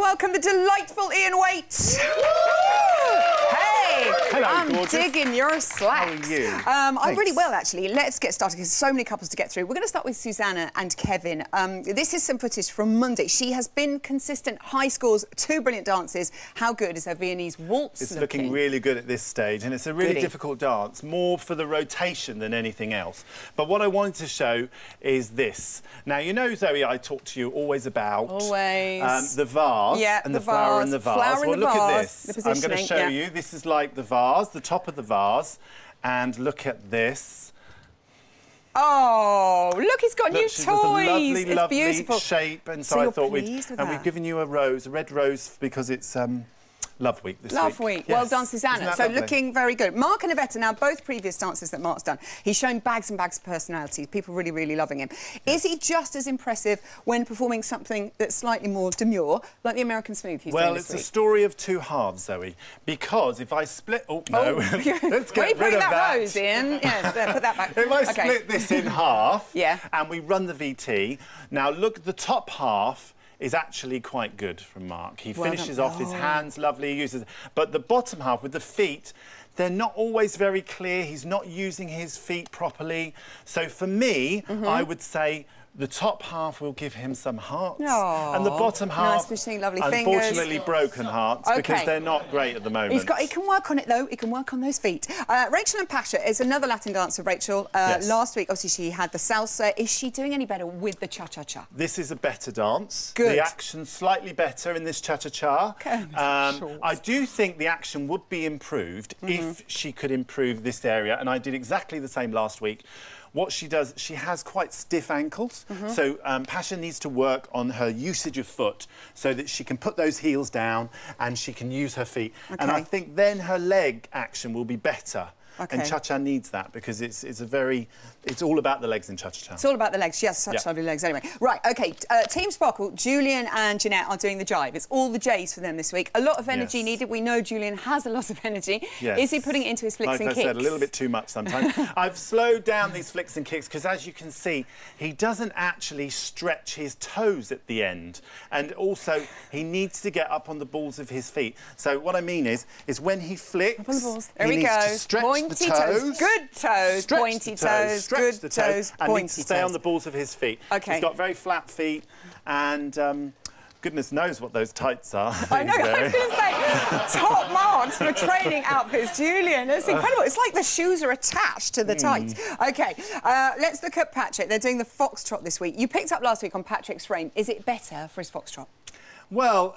welcome the delightful Ian Waite. Hey, hello, I'm gorgeous. digging your slacks. How are you? I'm really well, actually. Let's get started because so many couples to get through. We're going to start with Susanna and Kevin. This is some footage from Monday. She has been consistent, high scores, 2 brilliant dances. How good is her Viennese waltz? It's looking really good at this stage, and it's a really Goody. difficult dance, more for the rotation than anything else. But what I wanted to show is this. Now, you know, Zoe, I talk to you always about the vase, yeah, and the flower in the vase. Flower in well, the look vase, at this. I'm going to show you. This is like the vase, the top of the vase, and look at this. Oh, look, he's got new toys. It's a lovely, it's lovely beautiful shape, and so I thought we've given you a rose, a red rose, because it's Love Week this week. Love Week. Yes. Well done, Susanna. So lovely? Looking very good. Mark and Yvette, now both previous dances that Mark's done, he's shown bags and bags of personality. People really, really loving him. Is he just as impressive when performing something that's slightly more demure, like the American Smooth he's doing this week? Well, it's a story of two halves, Zoe, because if I split... Oh, no. Let's get rid of that. Rose in. Yes, put that back. If I split this in half yeah. and we run the VT, now look, the top half is actually quite good from Mark. He finishes off his hands lovely, he uses, but the bottom half with the feet, they're not always very clear. He's not using his feet properly. So for me, I would say the top half will give him some hearts, and the bottom half, unfortunately, broken hearts, because they're not great at the moment. He can work on it, though. He can work on those feet. Rachel and Pasha is another Latin dancer, Rachel. Yes. Last week, obviously, she had the salsa. Is she doing any better with the cha-cha-cha? This is a better dance. Good. The action's slightly better in this cha-cha-cha. I do think the action would be improved if she could improve this area, and I did exactly the same last week. What she does, she has quite stiff ankles, so Pasha needs to work on her usage of foot so that she can put those heels down and she can use her feet. And I think then her leg action will be better. And cha-cha needs that because it's all about the legs in cha-cha-cha. It's all about the legs. She has such lovely legs anyway. Right, OK, Team Sparkle, Julian and Jeanette are doing the jive. It's all the J's for them this week. A lot of energy needed. We know Julian has a lot of energy. Is he putting it into his flicks and kicks? Like I said, a little bit too much sometimes. I've slowed down these flicks and kicks because, as you can see, he doesn't actually stretch his toes at the end. And also, he needs to get up on the balls of his feet. So what I mean is when he flicks, up on the balls. There he we needs go. to stretch Pointy the toes. Good toes. Pointy toes. Good toes. And needs to stay on the balls of his feet. He's got very flat feet and... goodness knows what those tights are. I know, I was going to say, top marks for training outfits. Julian, it's incredible. It's like the shoes are attached to the tights. OK, let's look at Patrick. They're doing the foxtrot this week. You picked up last week on Patrick's frame. Is it better for his foxtrot? Well,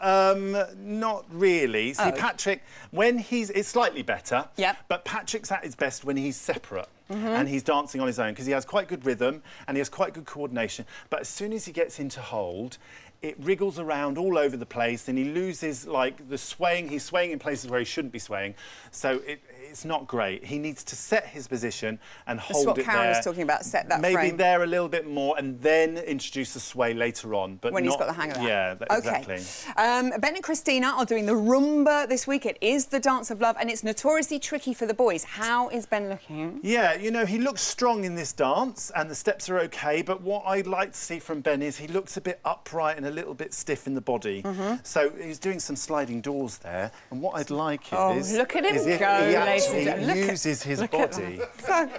not really. See, Patrick, when it's slightly better, but Patrick's at his best when he's separate and he's dancing on his own because he has quite good rhythm and he has quite good coordination. But as soon as he gets into hold, it wriggles around all over the place and he loses, like, the swaying. He's swaying in places where he shouldn't be swaying. So it's not great. He needs to set his position and hold it there. That's what Karen was talking about, set that frame. Maybe there a little bit more and then introduce the sway later on. But when he's got the hang of that. Yeah, exactly. Ben and Christina are doing the rumba this week. It is the dance of love and it's notoriously tricky for the boys. How is Ben looking? Yeah, you know, he looks strong in this dance and the steps are OK, but what I'd like to see from Ben is he looks a bit upright and a little bit stiff in the body. So he's doing some sliding doors there, and what I'd like is... look at him go, he uses his body. So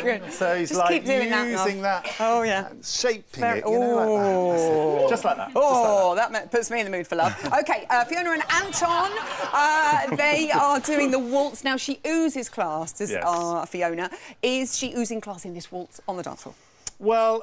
good. So he's just like keep doing using that, shaping it, you know, like that. Just like that. That puts me in the mood for love. OK, Fiona and Anton, they are doing the waltz. Now, she oozes class, does Fiona. Is she oozing class in this waltz on the dance floor? Well,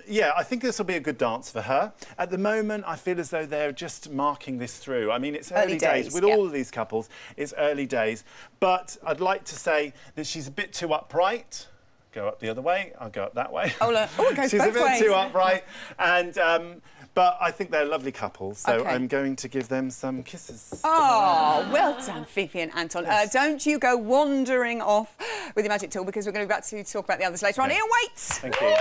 yeah, I think this will be a good dance for her. At the moment, I feel as though they're just marking this through. I mean, it's early days. With all of these couples, it's early days. But I'd like to say that she's a bit too upright. Go up the other way. I'll go up that way. It goes she's both a bit ways. too upright. And... but I think they're lovely couples, so I'm going to give them some kisses. Oh, well done, Fifi and Anton. Don't you go wandering off with your magic tool because we're going to be back to talk about the others later on. Ian Waite! Thank you.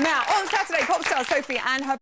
Now, on Saturday, pop star Sophie and her